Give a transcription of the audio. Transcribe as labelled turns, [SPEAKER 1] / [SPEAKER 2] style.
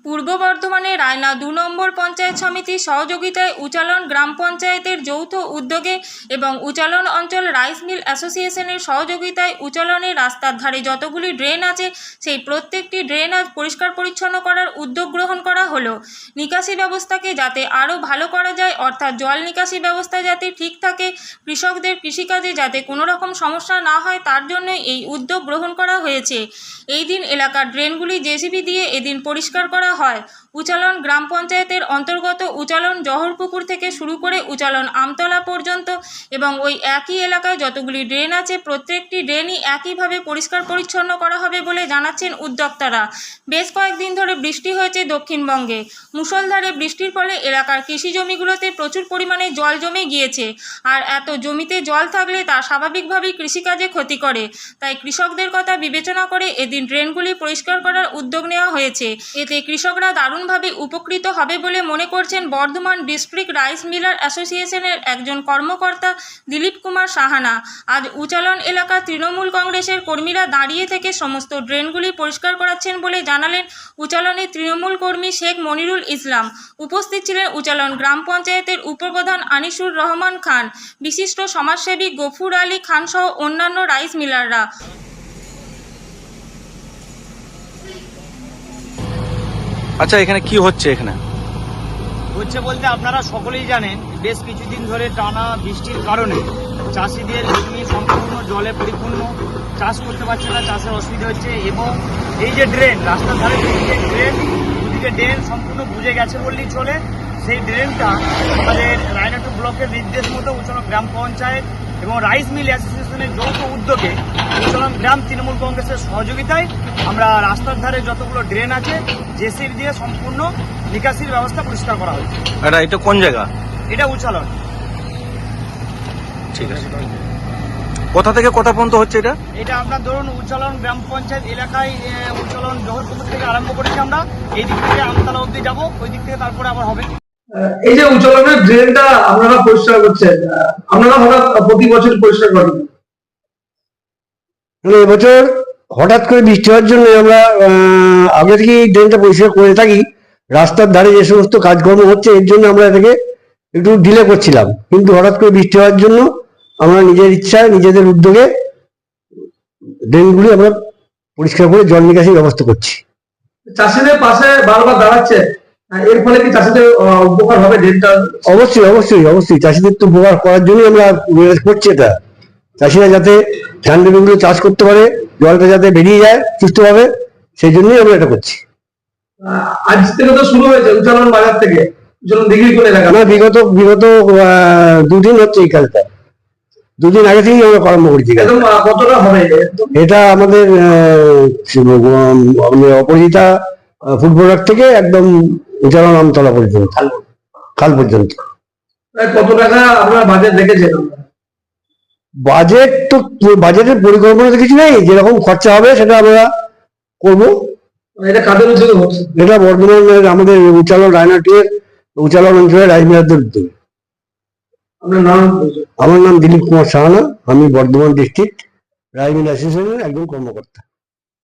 [SPEAKER 1] পূর্ব বর্ধমানে রায়না ২ নম্বর পঞ্চায়েত সমিতির সহযোগিতায় উচালন গ্রাম পঞ্চায়েতের যৌথ উদ্যোগে এবং উচালন অঞ্চল রাইস মিল অ্যাসোসিয়েশনের সহযোগিতায় উচালনের রাস্তার ধারে যতগুলি ড্রেন আছে সেই প্রত্যেকটি ড্রেন আজ পরিষ্কার পরিচ্ছন্ন করার উদ্যোগ গ্রহণ করা হলো। নিকাশি ব্যবস্থাকে যাতে আরও ভালো করা যায়, অর্থাৎ জল নিকাশি ব্যবস্থা যাতে ঠিক থাকে, কৃষকদের কৃষিকাজে যাতে কোনো রকম সমস্যা না হয় তার জন্য এই উদ্যোগ গ্রহণ করা হয়েছে। এই দিন এলাকার ড্রেনগুলি জেসিবি দিয়ে এদিন পরিষ্কার করা হয়। উচালন গ্রাম পঞ্চায়েতের অন্তর্গত উচালন জহরপুকুর থেকে শুরু করে উচালন আমতলা পর্যন্ত এবং ওই একই এলাকায় যতগুলি ড্রেন আছে প্রত্যেকটি ড্রেনই একইভাবে পরিষ্কার পরিচ্ছন্ন করা হবে বলে জানাচ্ছেন উদ্যোক্তারা। বেশ কয়েকদিন ধরে বৃষ্টি হয়েছে দক্ষিণবঙ্গে। মুষলধারে বৃষ্টির ফলে এলাকার কৃষি জমিগুলোতে প্রচুর পরিমাণে জল জমে গিয়েছে, আর এত জমিতে জল থাকলে তা স্বাভাবিকভাবেই কৃষিকাজে ক্ষতি করে। তাই কৃষকদের কথা বিবেচনা করে এদিন ড্রেনগুলি পরিষ্কার করার উদ্যোগ নেওয়া হয়েছে। এতে কৃষকরা দারুণভাবে উপকৃত হবে বলে মনে করছেন বর্ধমান ডিস্ট্রিক্ট রাইস মিলার অ্যাসোসিয়েশনের একজন কর্মকর্তা দিলীপ কুমার সাহানা। আজ উচালন এলাকা তৃণমূল কংগ্রেসের কর্মীরা দাঁড়িয়ে থেকে সমস্ত ড্রেনগুলি পরিষ্কার করাচ্ছেন বলে জানালেন উচালনের তৃণমূল কর্মী শেখ মনিরুল ইসলাম। উপস্থিত ছিলেন উচালন গ্রাম পঞ্চায়েতের উপপ্রধান আনিসুর রহমান খান, বিশিষ্ট সমাজসেবী গফুর আলী খান সহ অন্যান্য রাইস মিলাররা।
[SPEAKER 2] আচ্ছা, এখানে কি হচ্ছে? এখানে
[SPEAKER 3] হচ্ছে বলতে আপনারা সকলেই জানেন বেশ কিছুদিন ধরে টানা বৃষ্টির কারণে চাষিদের জমি সম্পূর্ণ জলে পরিপূর্ণ, চাষ করতে পারছে না, চাষের অসুবিধা হচ্ছে। এবং এই যে ড্রেন, রাস্তার ধারে দুদিকে ড্রেন সম্পূর্ণ বুঝে গেছে বললেই চলে। সেই ড্রেনটা আমাদের রায়না 2 ব্লকের নির্দেশ মতো উচালন গ্রাম পঞ্চায়েত এবং রাইস মিল অ্যাসোসিয়েশনের যৌথ উদ্যোগে উচালন গ্রাম তৃণমূল কংগ্রেসের সহযোগিতায় আমরা রাস্তার ধারে যতগুলো ড্রেন আছে জেসিবি দিয়ে সম্পূর্ণ নিকাশির ব্যবস্থা পরিষ্কার করা হয়েছে।
[SPEAKER 2] এটা কোন জায়গা?
[SPEAKER 3] এটা উচালন।
[SPEAKER 2] ঠিক আছে। কোথা থেকে কোথা পর্যন্ত হচ্ছে এটা?
[SPEAKER 3] এটা আপনার ধরুন উচালন গ্রাম পঞ্চায়েত এলাকায় উচালন জহরপুকুর থেকে আরম্ভ করেছি আমরা, এই দিক থেকে আমতলা অব্দি যাবো, ওই দিক থেকে তারপরে আবার হবে।
[SPEAKER 4] এই যে উচালনের ড্রেনটা আপনারা পরিষ্কার করছেন, আপনারা হঠাৎ প্রতি বছর পরিষ্কার করেন?
[SPEAKER 5] এবছর হঠাৎ করে বৃষ্টি হওয়ার জন্য আমরা আগে থেকে ড্রেনটা পরিষ্কার করে থাকি। রাস্তার ধারে যে সমস্ত কাজকর্ম হচ্ছে এর জন্য আমরা এটাকে একটু ডিলে করছিলাম, কিন্তু হঠাৎ করে বৃষ্টি হওয়ার জন্য আমরা নিজের ইচ্ছায় নিজেদের উদ্যোগে ড্রেনগুলি আমরা পরিষ্কার করে জল নিকাশির ব্যবস্থা করছি।
[SPEAKER 4] চাষিদের পাশে বারবার দাঁড়াচ্ছে, এর ফলে কি চাষিদের উপকার হবে ড্রেনটা?
[SPEAKER 5] অবশ্যই অবশ্যই অবশ্যই চাষিদের তো উপকার করার জন্যই আমরা করছি এটা। চাষিরা যাতে ধান জমিগুলো চাষ করতে পারে, জলটা যাতে বেরিয়ে যায় সুস্থভাবে, সেই জন্যই আমরা এটা করছি।
[SPEAKER 4] আজ থেকে তো শুরু হয়েছে উচালন বাজার থেকে উচালন দিঘির কোন এলাকা?
[SPEAKER 5] না, বিগত 2 দিন হচ্ছে এই কাজটা। 2 দিন আগে থেকেই আমরা আরম্ভ করেছি।
[SPEAKER 4] কতটা হবে
[SPEAKER 5] এটা? আমাদের অপরাজিতা ফুটবলার থেকে একদম উচালন আমতলা পর্যন্ত, খাল পর্যন্ত।
[SPEAKER 4] কত টাকা আপনারা বাজেট রেখেছেন?
[SPEAKER 5] বাজেট তো, বাজেটের পরিকল্পনা তো কিছু নেই, যেরকম খরচা হবে সেটা আমরা করবো।
[SPEAKER 4] এটা কাদের উদ্যোগে হচ্ছে?
[SPEAKER 5] এটা বর্ধমানের আমাদের উচালন রায়না 2 এর উচালন অঞ্চলের রাইস মিলারদের উদ্যোগে।
[SPEAKER 4] আপনার নাম?
[SPEAKER 5] আমার নাম দিলীপ কুমার সাহানা, আমি বর্ধমান ডিস্ট্রিক্ট রাইস মিল অ্যাসোসিয়েশনের একজন কর্মকর্তা।